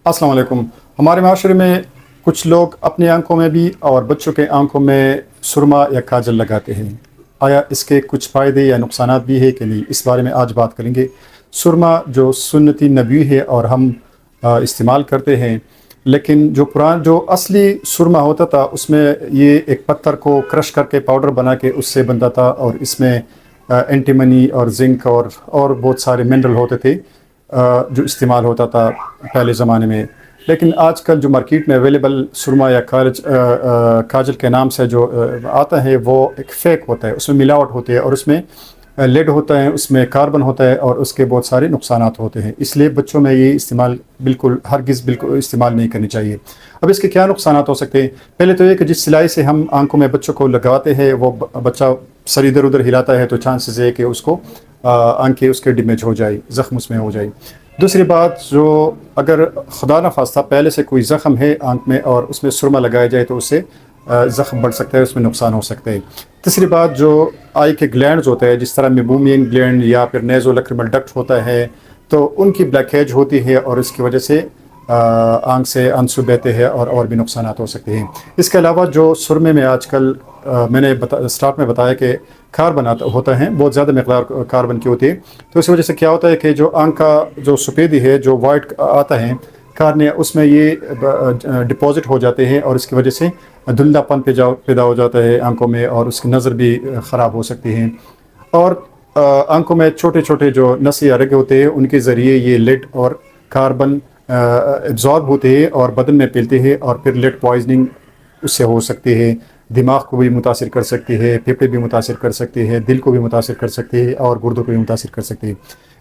अस्सलाम वालेकुम। हमारे माशरे में कुछ लोग अपनी आंखों में भी और बच्चों के आंखों में सुरमा या काजल लगाते हैं। आया इसके कुछ फ़ायदे या नुकसानात भी है कि नहीं, इस बारे में आज बात करेंगे। सुरमा जो सुन्नती नबी है और हम इस्तेमाल करते हैं, लेकिन जो असली सुरमा होता था उसमें ये एक पत्थर को क्रश करके पाउडर बना के उससे बनता था, और इसमें एंटीमनी और जिंक और बहुत सारे मिनरल होते थे जो इस्तेमाल होता था पहले ज़माने में। लेकिन आजकल जो मार्केट में अवेलेबल सुरमा या काजल के नाम से जो आता है वो एक फ़ेक होता है, उसमें मिलावट होती है और उसमें लेड होता है, उसमें कार्बन होता है और उसके बहुत सारे नुकसानात होते हैं। इसलिए बच्चों में ये इस्तेमाल हरगिज़ बिल्कुल इस्तेमाल नहीं करनी चाहिए। अब इसके क्या नुकसानात हो सकते हैं? पहले तो ये कि जिस सिलाई से हम आंखों में बच्चों को लगाते हैं वो बच्चा सर इधर उधर हिलाता है तो चांसेस है कि उसको आंखें उसके डैमेज हो जाए, ज़ख्म उसमें हो जाए। दूसरी बात, जो अगर खुदा न खास्ता पहले से कोई ज़ख्म है आंख में और उसमें सुरमा लगाया जाए तो उससे ज़ख्म बढ़ सकता है, उसमें नुकसान हो सकता है। तीसरी बात, जो आई के ग्लैंड्स होते हैं जिस तरह मेबूमियन ग्लैंड या फिर नेज़ोलैक्रिमल डक्ट होता है, तो उनकी ब्लैकेज होती है और इसकी वजह से आंख से आंसू बहते हैं और भी नुकसानात हो सकते हैं। इसके अलावा जो सुरमे में आजकल मैंने स्टार्ट में बताया कि कार्बन होता है, बहुत ज़्यादा मकदार कार्बन की होती है, तो इस वजह से क्या होता है कि जो आंख का जो सफ़ेदी है, जो वाइट आता है कार्निया, उसमें ये डिपॉजिट हो जाते हैं और इसकी वजह से धुंधलापन पैदा हो जाता है आंखों में और उसकी नज़र भी ख़राब हो सकती है। और आंखों में छोटे छोटे जो नस या रग होते हैं उनके ज़रिए ये लेड और कार्बन एब्जॉर्ब होते हैं और बदन में फैलते हैं और फिर लेड पॉइजनिंग उससे हो सकती है। दिमाग को भी मुतासिर कर सकती है, फेफड़े भी मुतासिर कर सकती है, दिल को भी मुतासिर कर सकती है और गुर्दों को भी मुतासिर कर सकती है।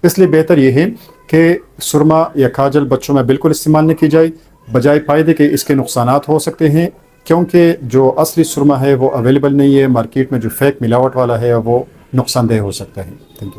इसलिए बेहतर ये है कि सुरमा या काजल बच्चों में बिल्कुल इस्तेमाल नहीं की जाए, बजाय फ़ायदे के इसके नुकसानात हो सकते हैं, क्योंकि जो असली सुरमा है वो अवेलेबल नहीं है मार्केट में। जो फेक मिलावट वाला है वो नुकसानदेह हो सकता है। Thank you.